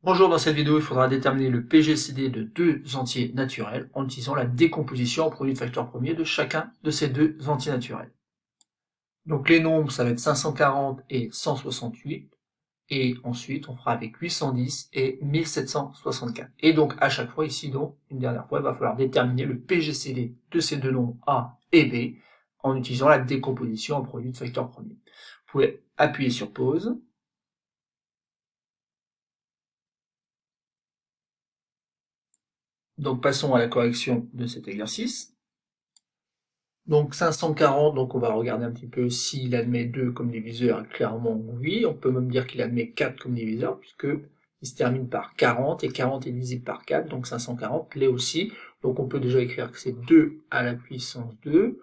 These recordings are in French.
Bonjour, dans cette vidéo, il faudra déterminer le PGCD de deux entiers naturels en utilisant la décomposition en produit de facteurs premiers de chacun de ces deux entiers naturels. Donc les nombres, ça va être 540 et 168, et ensuite on fera avec 810 et 1764. Et donc à chaque fois ici, donc une dernière fois, il va falloir déterminer le PGCD de ces deux nombres A et B en utilisant la décomposition en produit de facteurs premiers. Vous pouvez appuyer sur pause. Donc passons à la correction de cet exercice. Donc 540, donc on va regarder un petit peu s'il admet 2 comme diviseur, clairement oui. On peut même dire qu'il admet 4 comme diviseur, puisque il se termine par 40, et 40 est divisible par 4, donc 540 l'est aussi. Donc on peut déjà écrire que c'est 2 à la puissance 2,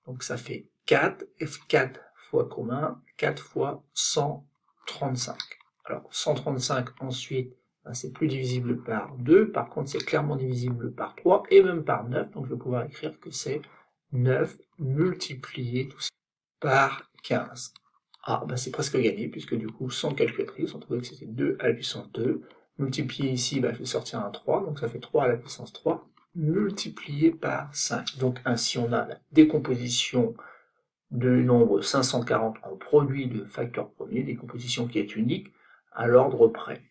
donc ça fait 4, F4 fois commun, 4 fois 135. Alors 135 ensuite, c'est plus divisible par 2, par contre c'est clairement divisible par 3 et même par 9, donc je vais pouvoir écrire que c'est 9 multiplié tout ça par 15. Ah, bah c'est presque gagné, puisque du coup, sans calculatrice, on trouvait que c'était 2 à la puissance 2. Multiplié ici, bah, je vais sortir un 3, donc ça fait 3 à la puissance 3, multiplié par 5. Donc ainsi, on a la décomposition du nombre 540 en produit de facteurs premiers, décomposition qui est unique, à l'ordre près.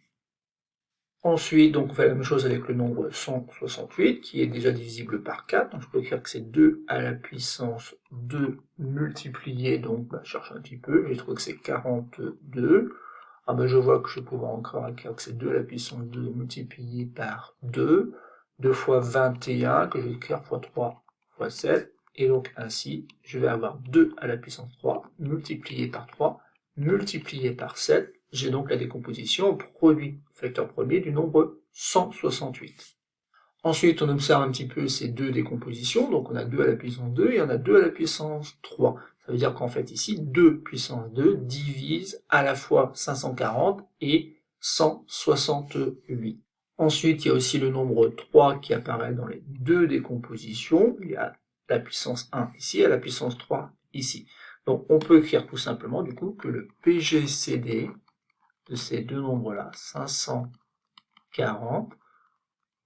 Ensuite, donc on fait la même chose avec le nombre 168, qui est déjà divisible par 4, donc je peux écrire que c'est 2 à la puissance 2 multiplié, donc je cherche un petit peu, j'ai trouvé que c'est 42, ah ben je vois que je peux encore écrire que c'est 2 à la puissance 2 multiplié par 2, 2 fois 21, que je vais écrire fois 3 fois 7, et donc ainsi, je vais avoir 2 à la puissance 3 multiplié par 3, multiplié par 7, j'ai donc la décomposition au produit facteur premier du nombre 168. Ensuite, on observe un petit peu ces deux décompositions, donc on a 2 à la puissance 2 et on a 2 à la puissance 3. Ça veut dire qu'en fait ici, 2 puissance 2 divise à la fois 540 et 168. Ensuite, il y a aussi le nombre 3 qui apparaît dans les deux décompositions. Il y a la puissance 1 ici et la puissance 3 ici. Donc on peut écrire tout simplement du coup que le PGCD de ces deux nombres-là, 540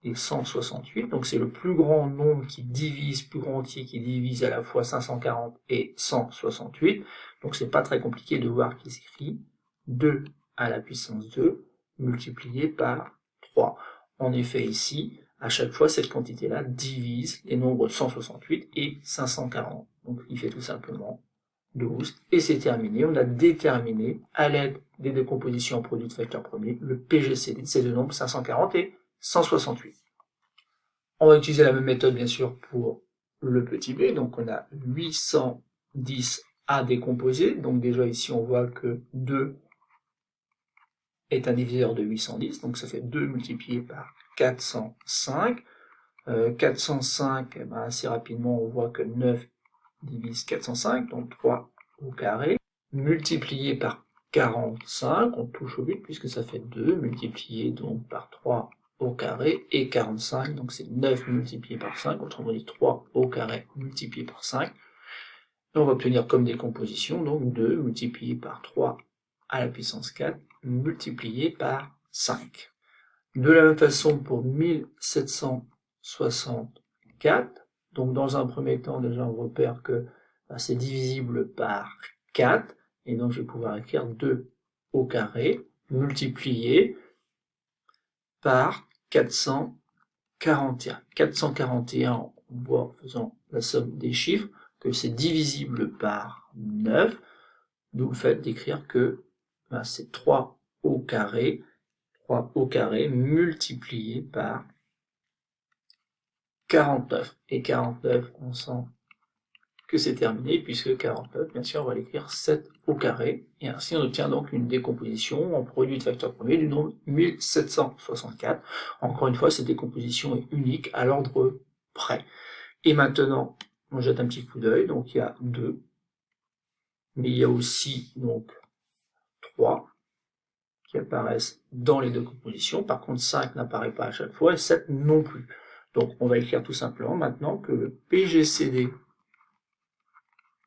et 168, donc c'est le plus grand nombre qui divise, plus grand entier qui divise à la fois 540 et 168, donc c'est pas très compliqué de voir qu'il s'écrit 2 à la puissance 2 multiplié par 3. En effet ici, à chaque fois cette quantité-là divise les nombres 168 et 540, donc il fait tout simplement 12, et c'est terminé. On a déterminé, à l'aide des décompositions en produits de facteurs premiers, le PGCD de ces deux nombres, 540 et 168. On va utiliser la même méthode, bien sûr, pour le petit b. Donc, on a 810 à décomposer. Donc, déjà, ici, on voit que 2 est un diviseur de 810. Donc, ça fait 2 multiplié par 405. 405, eh ben, assez rapidement, on voit que 9 divise 405, donc 3 au carré, multiplié par 45, on touche au but puisque ça fait 2, multiplié donc par 3 au carré, et 45, donc c'est 9 multiplié par 5, autrement dit 3 au carré multiplié par 5. Et on va obtenir comme décomposition, donc 2 multiplié par 3 à la puissance 4, multiplié par 5. De la même façon pour 1764, donc dans un premier temps, déjà on repère que c'est divisible par 4, et donc je vais pouvoir écrire 2 au carré, multiplié par 441. 441, on voit en faisant la somme des chiffres que c'est divisible par 9, d'où le fait d'écrire que c'est 3 au carré, 3 au carré multiplié par 49. Et 49, on sent que c'est terminé, puisque 49, bien sûr, on va l'écrire 7 au carré, et ainsi on obtient donc une décomposition en produit de facteur premier du nombre 1764. Encore une fois, cette décomposition est unique à l'ordre près. Et maintenant, on jette un petit coup d'œil, donc il y a 2, mais il y a aussi donc 3 qui apparaissent dans les deux compositions. Par contre, 5 n'apparaît pas à chaque fois, et 7 non plus. Donc on va écrire tout simplement maintenant que le PGCD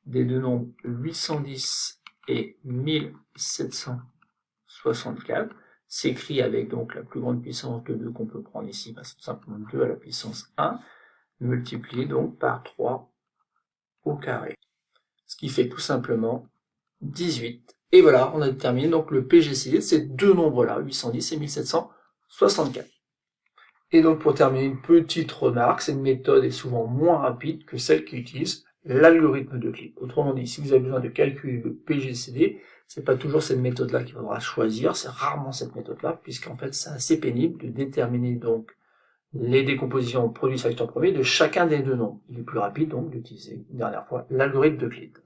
des deux nombres 810 et 1764, s'écrit avec donc la plus grande puissance de 2 qu'on peut prendre ici, bah, c'est tout simplement 2 à la puissance 1, multiplié donc par 3 au carré. Ce qui fait tout simplement 18. Et voilà, on a déterminé donc le PGCD de ces deux nombres-là, 810 et 1764. Et donc pour terminer, une petite remarque, cette méthode est souvent moins rapide que celle qui utilise l'algorithme d'Euclide. Autrement dit, si vous avez besoin de calculer le PGCD, c'est pas toujours cette méthode-là qu'il faudra choisir, c'est rarement cette méthode-là, puisqu'en fait c'est assez pénible de déterminer donc les décompositions produits facteurs premiers de chacun des deux nombres. Il est plus rapide donc d'utiliser une dernière fois l'algorithme d'Euclide.